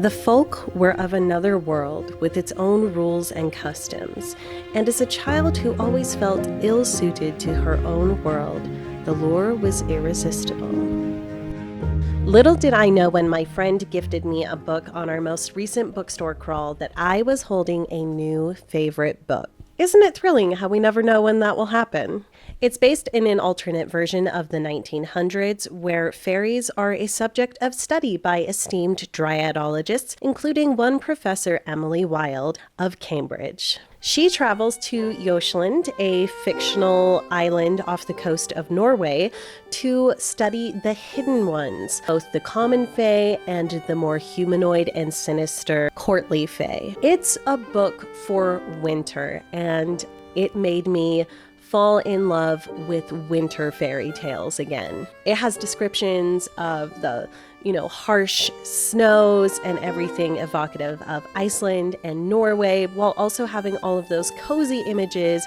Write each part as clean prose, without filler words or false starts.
The folk were of another world with its own rules and customs, and as a child who always felt ill-suited to her own world, the lure was irresistible. Little did I know when my friend gifted me a book on our most recent bookstore crawl that I was holding a new favorite book. Isn't it thrilling how we never know when that will happen? It's based in an alternate version of the 1900s, where fairies are a subject of study by esteemed dryadologists, including one Professor Emily Wilde of Cambridge. She travels to Josland, a fictional island off the coast of Norway, to study the hidden ones, both the common fae and the more humanoid and sinister courtly fae. It's a book for winter, and it made me fall in love with winter fairy tales again. It has descriptions of the harsh snows and everything evocative of Iceland and Norway, while also having all of those cozy images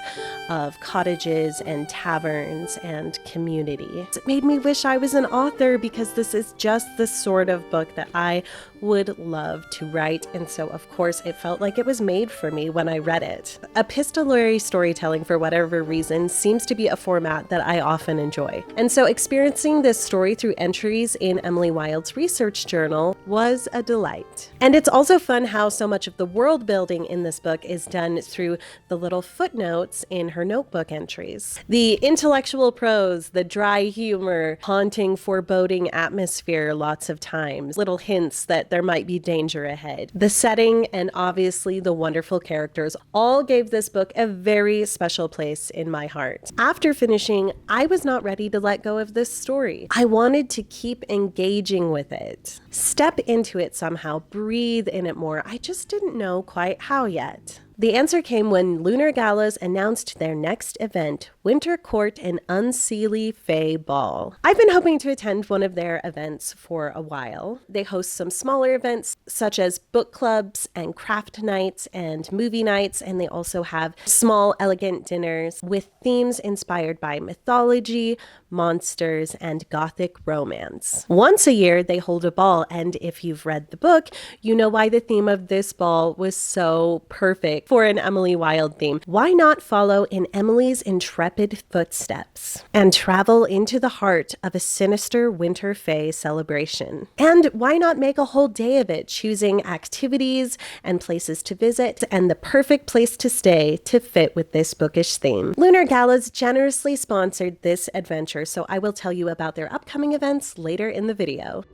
of cottages and taverns and community. It made me wish I was an author, because this is just the sort of book that I would love to write, and so of course it felt like it was made for me when I read it. Epistolary storytelling, for whatever reason, seems to be a format that I often enjoy, and so experiencing this story through entries in Emily Wilde's research journal was a delight. And it's also fun how so much of the world building in this book is done through the little footnotes in her notebook entries. The intellectual prose, the dry humor, haunting, foreboding atmosphere lots of times, little hints that there might be danger ahead. The setting and obviously the wonderful characters all gave this book a very special place in my heart. After finishing, I was not ready to let go of this story. I wanted to keep engaging with it, step into it somehow, breathe in it more. I just didn't know quite how yet. The answer came when Lunar Galas announced their next event, Winter Court and Unseelie Fae Ball. I've been hoping to attend one of their events for a while. They host some smaller events such as book clubs and craft nights and movie nights, and they also have small, elegant dinners with themes inspired by mythology, monsters, and gothic romance. Once a year, they hold a ball, and if you've read the book, you know why the theme of this ball was so perfect for an Emily Wilde theme. Why not follow in Emily's intrepid footsteps and travel into the heart of a sinister winter fae celebration? And why not make a whole day of it, choosing activities and places to visit and the perfect place to stay to fit with this bookish theme? Lunar Galas generously sponsored this adventure, so I will tell you about their upcoming events later in the video.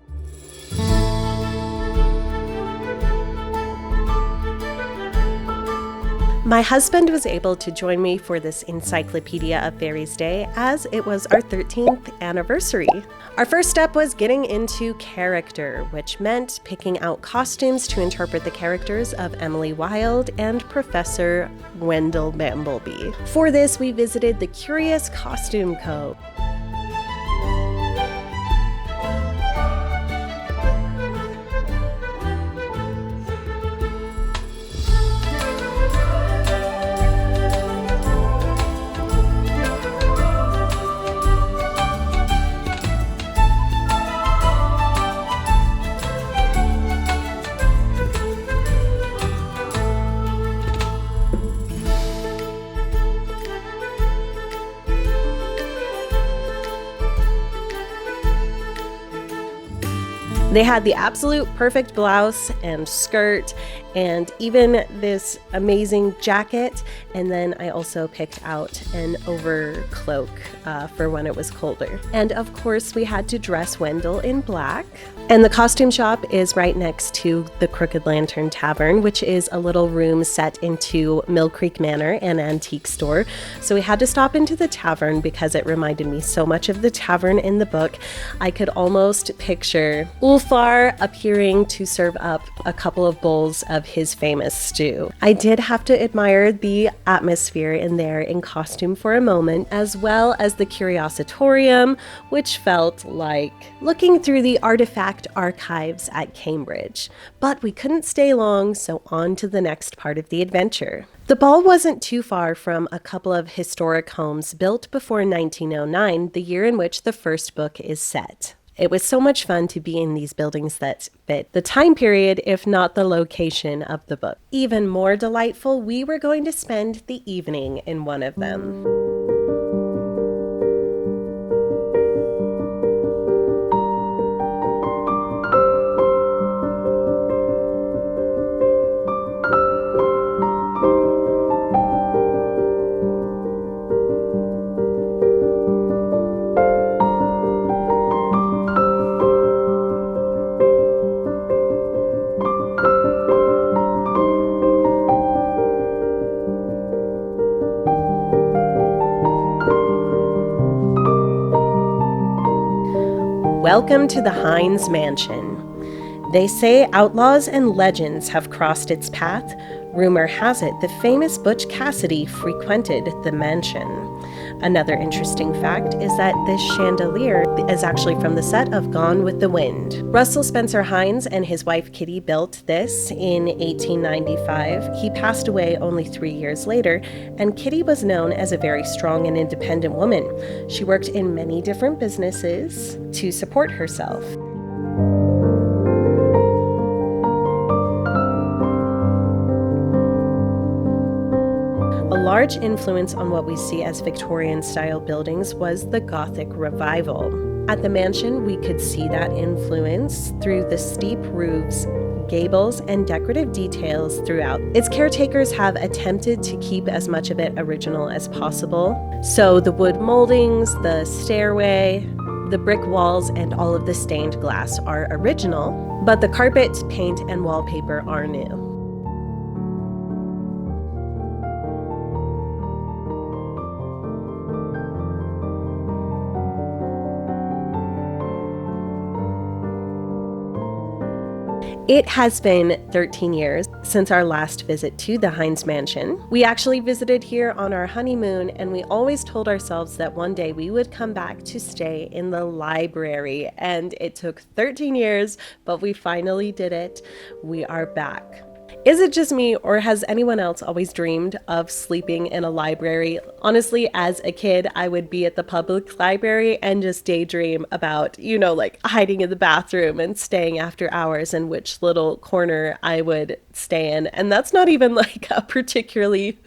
My husband was able to join me for this Encyclopedia of Fairies Day, as it was our 13th anniversary. Our first step was getting into character, which meant picking out costumes to interpret the characters of Emily Wilde and Professor Wendell Bamblebee. For this, we visited the Curious Costume Co. They had the absolute perfect blouse and skirt and even this amazing jacket. And then I also picked out an overcloak for when it was colder. And of course, we had to dress Wendell in black. And the costume shop is right next to the Crooked Lantern Tavern, which is a little room set into Mill Creek Manor, an antique store. So we had to stop into the tavern because it reminded me so much of the tavern in the book. I could almost picture Ulfar appearing to serve up a couple of bowls of his famous stew. I did have to admire the atmosphere in there in costume for a moment, as well as the Curiositorium, which felt like looking through the artifact archives at Cambridge. But we couldn't stay long, so on to the next part of the adventure. The ball wasn't too far from a couple of historic homes built before 1909, the year in which the first book is set. It was so much fun to be in these buildings that fit the time period, if not the location of the book. Even more delightful, we were going to spend the evening in one of them. Welcome to the Hinesmansion. They say outlaws and legends have crossed its path. Rumor has it the famous Butch Cassidy frequented the mansion. Another interesting fact is that this chandelier is actually from the set of Gone with the Wind. Russell Spencer Hines and his wife Kitty built this in 1895. He passed away only 3 years later, and Kitty was known as a very strong and independent woman. She worked in many different businesses to support herself. A large influence on what we see as Victorian-style buildings was the Gothic revival. At the mansion, we could see that influence through the steep roofs, gables, and decorative details throughout. Its caretakers have attempted to keep as much of it original as possible. So the wood moldings, the stairway, the brick walls, and all of the stained glass are original, but the carpet, paint, and wallpaper are new. It has been 13 years since our last visit to the Hinesmansion. We actually visited here on our honeymoon, and we always told ourselves that one day we would come back to stay in the library. And it took 13 years, but we finally did it. We are back. Is it just me, or has anyone else always dreamed of sleeping in a library? Honestly, as a kid, I would be at the public library and just daydream about, like hiding in the bathroom and staying after hours and which little corner I would stay in. And that's not even like a particularly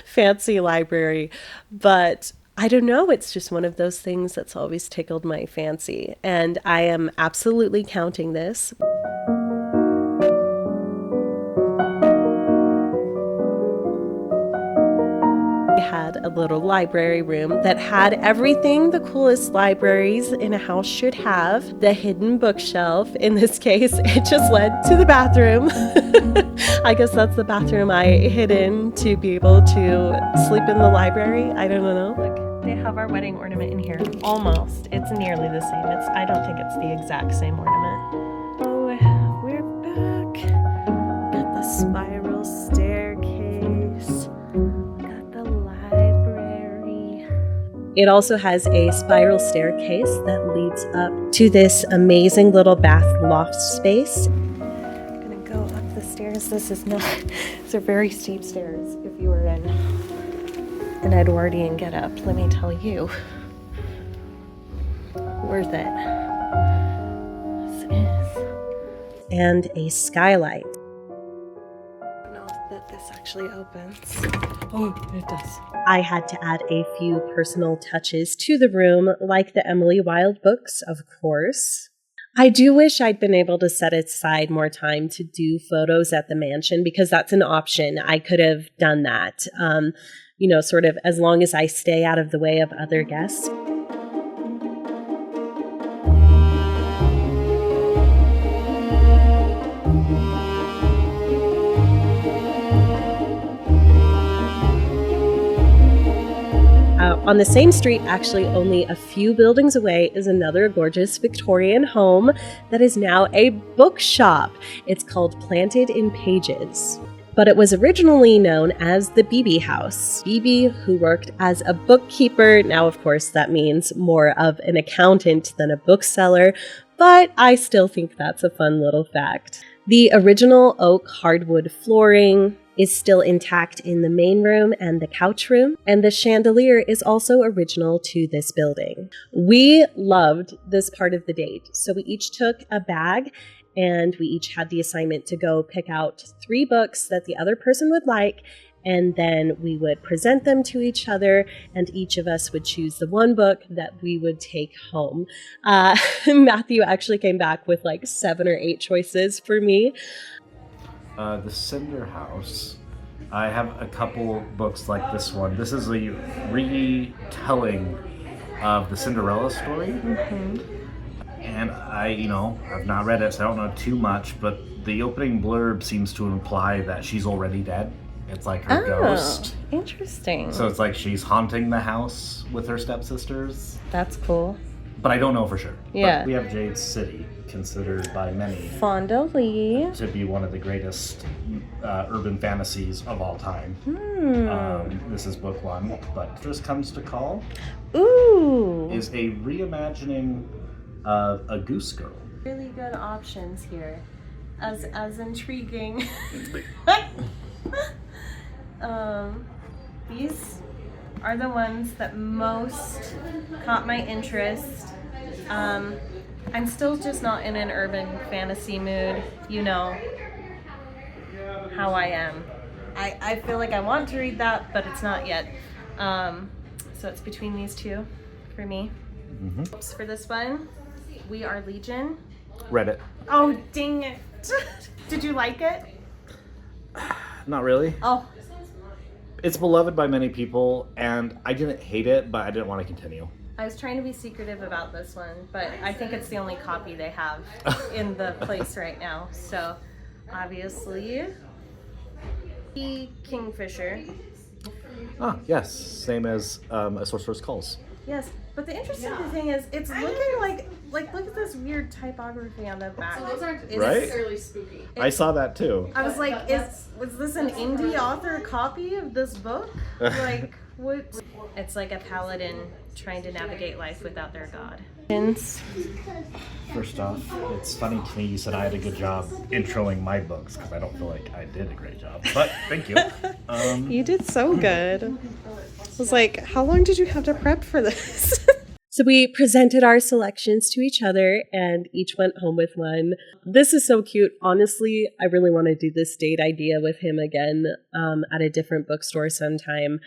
fancy library, but I don't know, it's just one of those things that's always tickled my fancy. And I am absolutely counting this. Had a little library room that had everything the coolest libraries in a house should have. The hidden bookshelf, in this case, it just led to the bathroom. I guess that's the bathroom I hid in to be able to sleep in the library. I don't know. Look, they have our wedding ornament in here. Almost. It's nearly the same. I don't think it's the exact same ornament. Oh, we're back. Got the spiral staircase. It also has a spiral staircase that leads up to this amazing little bath loft space. I'm gonna go up the stairs. These are very steep stairs if you were in an Edwardian getup, let me tell you. Worth it. This is. And a skylight. I don't know that this actually opens. Oh, it does. I had to add a few personal touches to the room, like the Emily Wilde books, of course. I do wish I'd been able to set aside more time to do photos at the mansion, because that's an option. I could have done that, sort of as long as I stay out of the way of other guests. On the same street, actually only a few buildings away, is another gorgeous Victorian home that is now a bookshop. It's called Planted in Pages. But it was originally known as the Beebe House. Beebe, who worked as a bookkeeper, now of course that means more of an accountant than a bookseller, but I still think that's a fun little fact. The original oak hardwood flooring, is still intact in the main room and the couch room, and the chandelier is also original to this building. We loved this part of the date, so we each took a bag and we each had the assignment to go pick out 3 books that the other person would like, and then we would present them to each other, and each of us would choose the one book that we would take home. Matthew actually came back with like 7 or 8 choices for me. The Cinder House. I have a couple books like this one. This is a retelling of the Cinderella story. Mm-hmm. And I've not read it, so I don't know too much, but the opening blurb seems to imply that she's already dead. It's like her ghost. Interesting. So it's like she's haunting the house with her stepsisters. That's cool. But I don't know for sure. Yeah. But we have Jade City, considered by many Fonda Lee to be one of the greatest urban fantasies of all time. This is book 1, but First Comes to Call. Ooh. Is a reimagining of A Goose Girl. Really good options here. As intriguing. These are the ones that most caught my interest. I'm still just not in an urban fantasy mood. You know how I am. I feel like I want to read that, but it's not yet. So it's between these 2 for me. Mm-hmm. Oops, for this one, We Are Legion. Read it. Oh, dang it. Did you like it? Not really. Oh. It's beloved by many people, and I didn't hate it, but I didn't want to continue. I was trying to be secretive about this one, but I think it's the only copy they have in the place right now. So, obviously, Kingfisher. Ah, yes. Same as A Sorcerer's Calls. Yes, but the interesting thing is, it's looking like look at this weird typography on the back. So those aren't right? necessarily spooky. I saw that too. I was like, was this an indie author copy of this book? Like, what? It's like a paladin trying to navigate life without their god. First off, it's funny to me you said I had a good job introing my books, because I don't feel like I did a great job. But thank you. You did so good. I was like, how long did you have to prep for this? So we presented our selections to each other and each went home with one. This is so cute. Honestly, I really want to do this date idea with him again at a different bookstore sometime,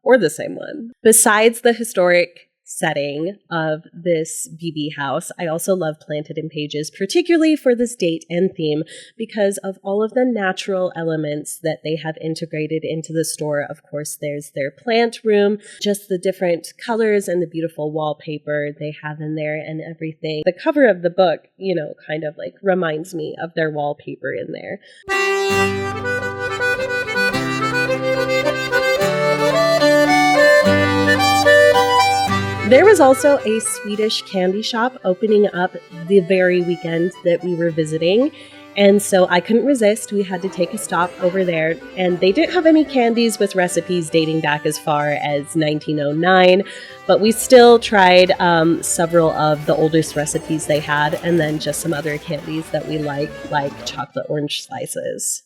or the same one. Besides the historic setting of this BB house, I also love Planted in Pages, particularly for this date and theme, because of all of the natural elements that they have integrated into the store. Of course, there's their plant room, just the different colors and the beautiful wallpaper they have in there and everything. The cover of the book, kind of like reminds me of their wallpaper in there. There was also a Swedish candy shop opening up the very weekend that we were visiting, and so I couldn't resist. We had to take a stop over there, and they didn't have any candies with recipes dating back as far as 1909, but we still tried several of the oldest recipes they had, and then just some other candies that we like chocolate orange slices.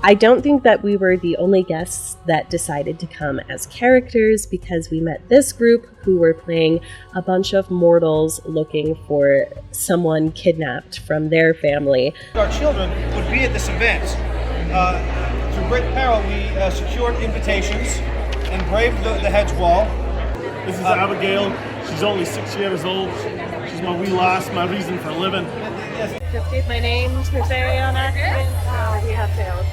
I don't think that we were the only guests that decided to come as characters, because we met this group who were playing a bunch of mortals looking for someone kidnapped from their family. Our children would be at this event. Through great peril, we secured invitations and braved the hedge wall. This is Abigail. She's only 6 years old. She's when we lost my reason for living. Just my name to say on accident. We have failed.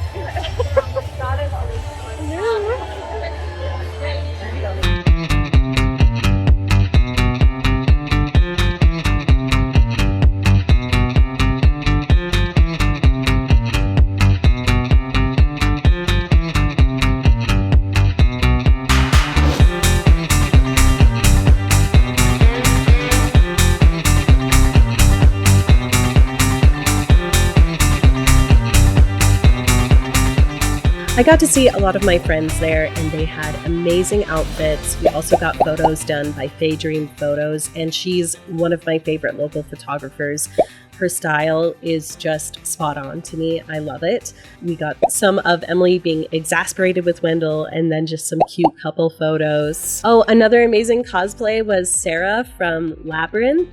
I got to see a lot of my friends there, and they had amazing outfits. We also got photos done by Faye Dream Photos, and she's one of my favorite local photographers. Her style is just spot on to me. I love it. We got some of Emily being exasperated with Wendell, and then just some cute couple photos. Oh, another amazing cosplay was Sarah from Labyrinth.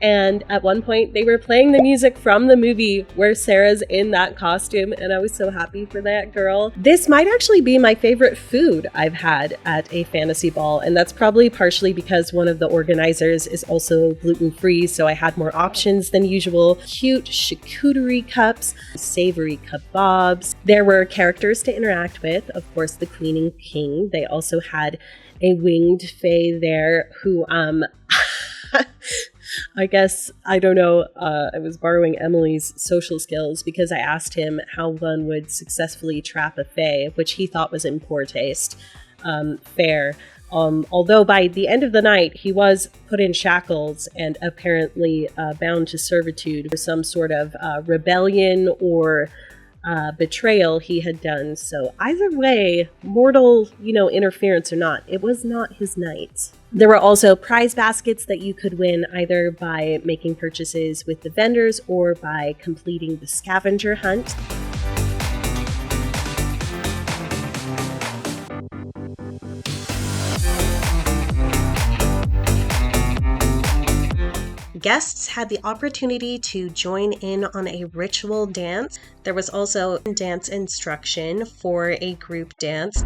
And at one point, they were playing the music from the movie where Sarah's in that costume, and I was so happy for that girl. This might actually be my favorite food I've had at a fantasy ball, and that's probably partially because one of the organizers is also gluten-free, so I had more options than usual. Cute charcuterie cups, savory kebabs. There were characters to interact with, of course, the Queen and King. They also had a winged fae there who, I guess, I don't know, I was borrowing Emily's social skills because I asked him how one would successfully trap a fae, which he thought was in poor taste. Fair. Although by the end of the night, he was put in shackles and apparently bound to servitude for some sort of rebellion or betrayal he had done. So either way, mortal, interference or not, it was not his night. There were also prize baskets that you could win either by making purchases with the vendors or by completing the scavenger hunt. Guests had the opportunity to join in on a ritual dance. There was also dance instruction for a group dance.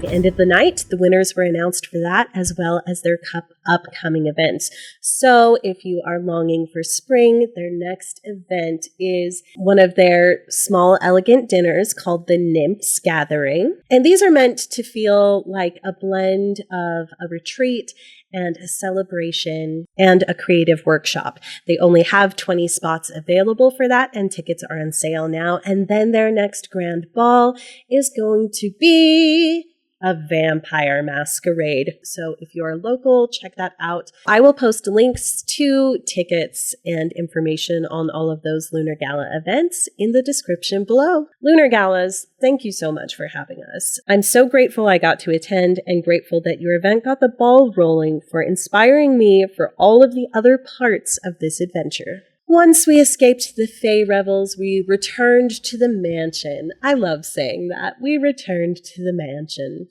End of the night, the winners were announced for that, as well as their upcoming events. So if you are longing for spring, their next event is one of their small, elegant dinners called the Nymphs Gathering. And these are meant to feel like a blend of a retreat and a celebration and a creative workshop. They only have 20 spots available for that, and tickets are on sale now. And then their next grand ball is going to be a vampire masquerade. So if you're local, check that out. I will post links to tickets and information on all of those Lunar Gala events in the description below. Lunar Galas, thank you so much for having us. I'm so grateful I got to attend and grateful that your event got the ball rolling for inspiring me for all of the other parts of this adventure. Once we escaped the Fae revels, we returned to the mansion. I love saying that. We returned to the mansion.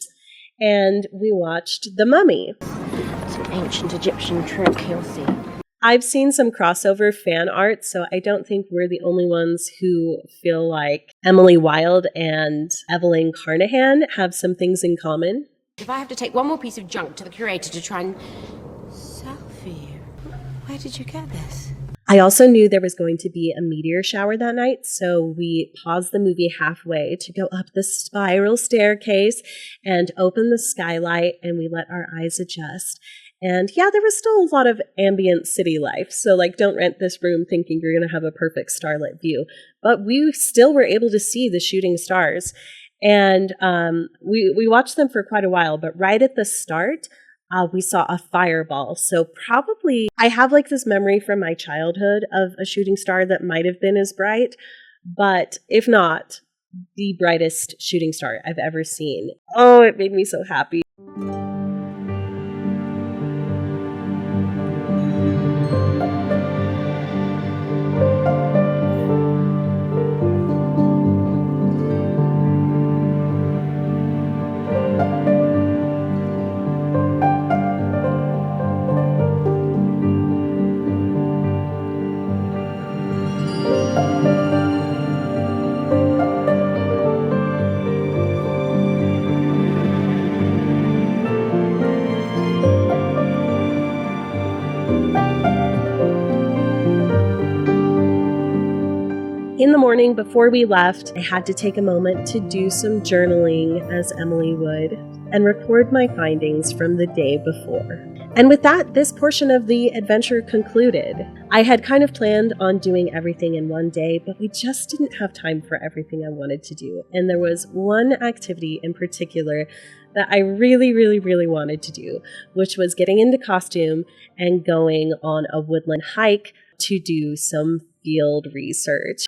And we watched The Mummy. It's an ancient Egyptian trick, you'll see. I've seen some crossover fan art, so I don't think we're the only ones who feel like Emily Wilde and Evelyn Carnahan have some things in common. If I have to take one more piece of junk to the curator to try and sell for you, where did you get this? I also knew there was going to be a meteor shower that night, so we paused the movie halfway to go up the spiral staircase and open the skylight, and we let our eyes adjust. And yeah, there was still a lot of ambient city life, so don't rent this room thinking you're going to have a perfect starlit view. But we still were able to see the shooting stars. And we watched them for quite a while, but right at the start, we saw a fireball. So probably I have this memory from my childhood of a shooting star that might have been as bright, but if not, the brightest shooting star I've ever seen. Oh, it made me so happy. In the morning before we left, I had to take a moment to do some journaling, as Emily would, and record my findings from the day before. And with that, this portion of the adventure concluded. I had kind of planned on doing everything in one day, but we just didn't have time for everything I wanted to do. And there was one activity in particular that I really, really, really wanted to do, which was getting into costume and going on a woodland hike to do some field research.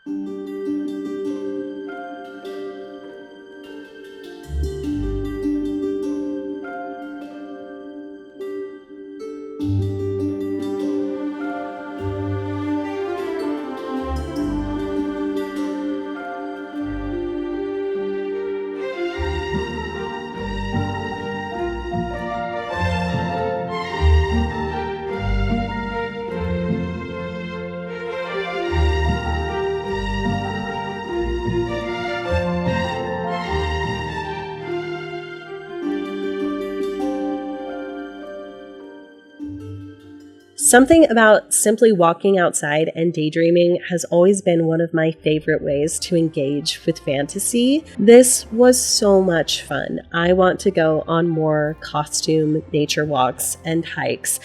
Something about simply walking outside and daydreaming has always been one of my favorite ways to engage with fantasy. This was so much fun. I want to go on more costume nature walks and hikes.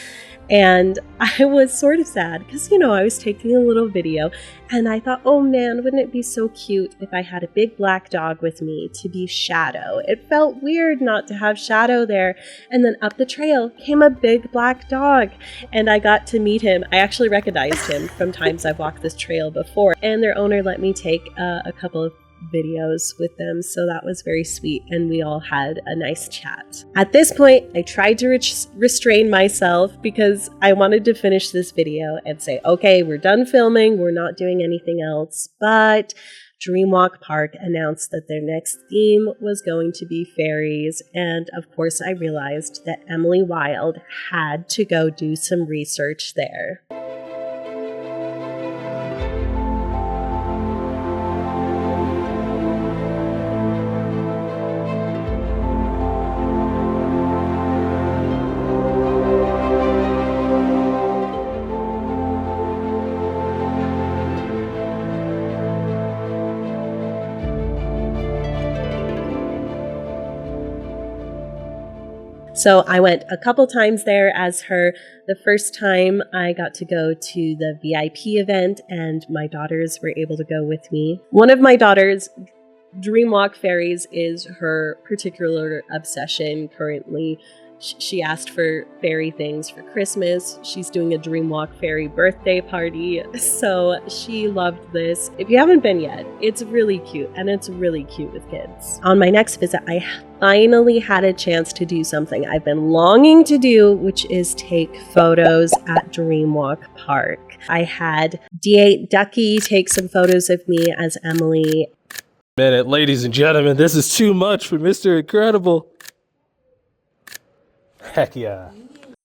And I was sort of sad because, I was taking a little video and I thought, oh man, wouldn't it be so cute if I had a big black dog with me to be Shadow? It felt weird not to have Shadow there. And then up the trail came a big black dog and I got to meet him. I actually recognized him from times I've walked this trail before. And their owner let me take a couple of videos with them, so that was very sweet, and we all had a nice chat. At this point, I tried to restrain myself because I wanted to finish this video and say, okay, we're done filming, we're not doing anything else, but Dreamwalk Park announced that their next theme was going to be fairies, and of course I realized that Emily Wilde had to go do some research there. So I went a couple times there as her. The first time I got to go to the VIP event and my daughters were able to go with me. One of my daughters, Dreamwalk fairies is her particular obsession currently. She asked for fairy things for Christmas. She's doing a Dreamwalk fairy birthday party. So she loved this. If you haven't been yet, it's really cute, and it's really cute with kids. On my next visit, I finally had a chance to do something I've been longing to do, which is take photos at Dreamwalk Park. I had D8 Ducky take some photos of me as Emily. Minute, ladies and gentlemen, this is too much for Mr. Incredible. Heck yeah.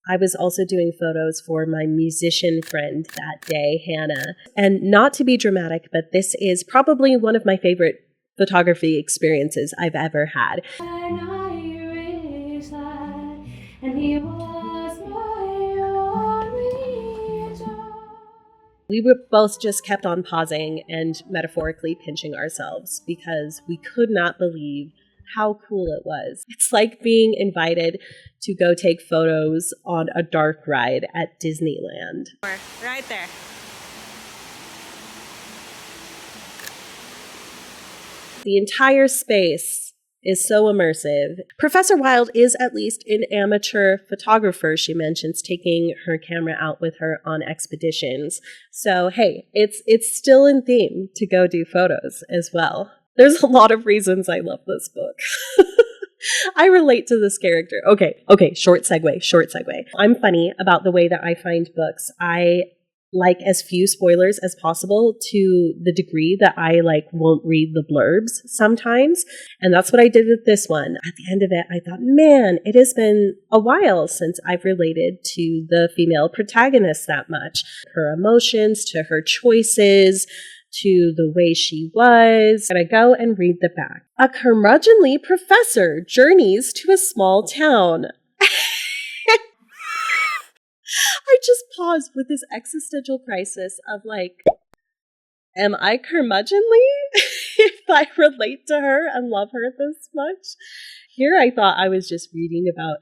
I was also doing photos for my musician friend that day, Hannah. And not to be dramatic, but this is probably one of my favorite photography experiences I've ever had. We were both just kept on pausing and metaphorically pinching ourselves because we could not believe how cool it was. It's like being invited to go take photos on a dark ride at Disneyland. Right there. The entire space is so immersive. Professor Wilde is at least an amateur photographer. She mentions taking her camera out with her on expeditions. So hey, it's still in theme to go do photos as well. There's a lot of reasons I love this book. I relate to this character. Okay, short segue. I'm funny about the way that I find books. I like as few spoilers as possible to the degree that I won't read the blurbs sometimes. And that's what I did with this one. At the end of it, I thought, man, it has been a while since I've related to the female protagonist that much. Her emotions, to her choices, to the way she was. And I go and read the back. A curmudgeonly professor journeys to a small town. I just paused with this existential crisis of Am I curmudgeonly if I relate to her and love her this much? Here I thought I was just reading about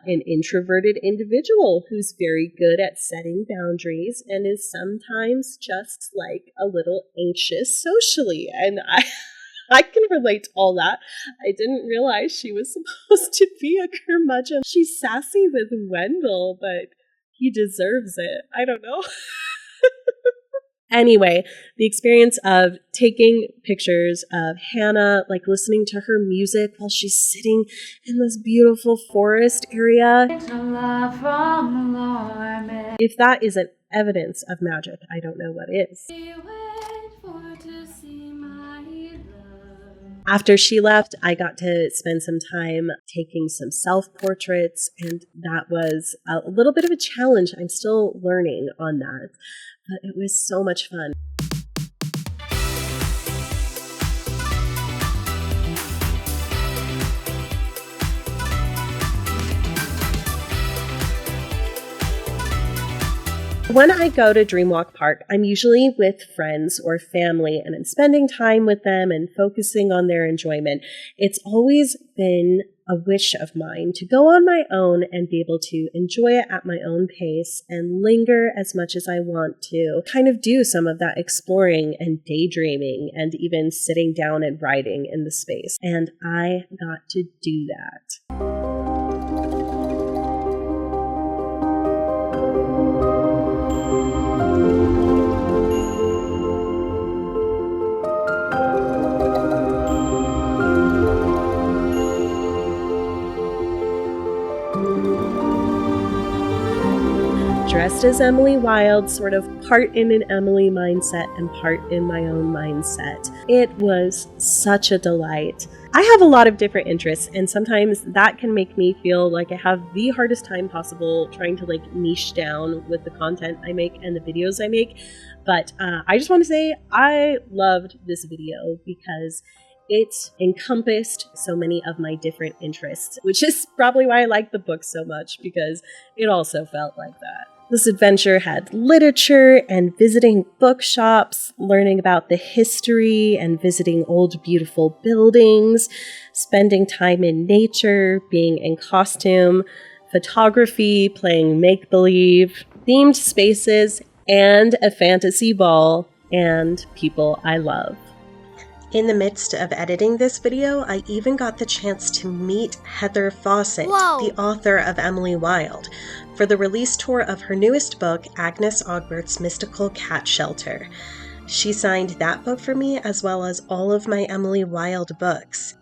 an introverted individual who's very good at setting boundaries and is sometimes just like a little anxious socially. And I can relate to all that. I didn't realize she was supposed to be a curmudgeon. She's sassy with Wendell, but he deserves it. I don't know. Anyway, the experience of taking pictures of Hannah, like listening to her music while she's sitting in this beautiful forest area. If that isn't evidence of magic, I don't know what is. After she left, I got to spend some time taking some self-portraits, and that was a little bit of a challenge. I'm still learning on that, but it was so much fun. When I go to Dreamwalk Park, I'm usually with friends or family, and I'm spending time with them and focusing on their enjoyment. It's always been a wish of mine to go on my own and be able to enjoy it at my own pace and linger as much as I want to, kind of do some of that exploring and daydreaming and even sitting down and writing in the space. And I got to do that. Dressed as Emily Wilde, sort of part in an Emily mindset and part in my own mindset. It was such a delight. I have a lot of different interests, and sometimes that can make me feel like I have the hardest time possible trying to like niche down with the content I make and the videos I make. But I just want to say I loved this video because it encompassed so many of my different interests, which is probably why I like the book so much, because it also felt like that. This adventure had literature and visiting bookshops, learning about the history and visiting old beautiful buildings, spending time in nature, being in costume, photography, playing make-believe, themed spaces, and a fantasy ball, and people I love. In the midst of editing this video, I even got the chance to meet Heather Fawcett, the author of Emily Wilde, for the release tour of her newest book, Agnes Ogbert's Mystical Cat Shelter. She signed that book for me, as well as all of my Emily Wilde books.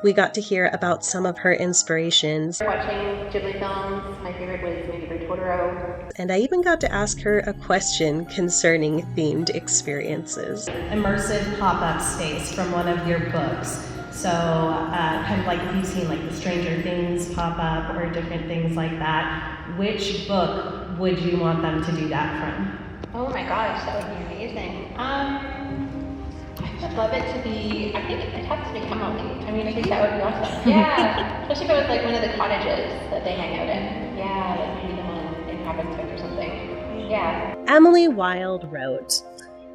We got to hear about some of her inspirations. Watching Ghibli films, my favorite was maybe Totoro. And I even got to ask her a question concerning themed experiences. Immersive pop-up space from one of your books. So kind of like if you've seen like the Stranger Things pop-up or different things like that, which book would you want them to do that from? Oh my gosh, that would be amazing. I'd love it to be, I think it has to be Emily. I mean, I think that would be awesome. Yeah, especially if it was like one of the cottages that they hang out in. Yeah, like maybe the one in Happenstone or something. Yeah. Emily Wilde wrote,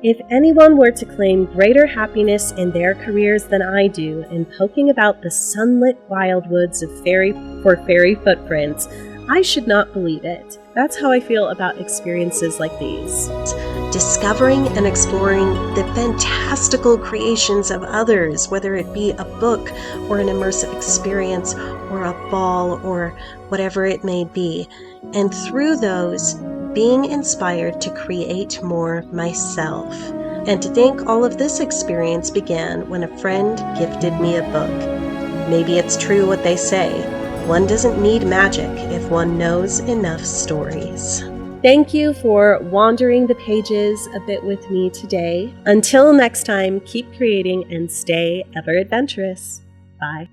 "If anyone were to claim greater happiness in their careers than I do in poking about the sunlit wildwoods of fairy footprints, I should not believe it. That's how I feel about experiences like these. Discovering and exploring the fantastical creations of others, whether it be a book or an immersive experience or a ball or whatever it may be, and through those, being inspired to create more myself. And to think all of this experience began when a friend gifted me a book. Maybe it's true what they say. One doesn't need magic if one knows enough stories." Thank you for wandering the pages a bit with me today. Until next time, keep creating and stay ever adventurous. Bye.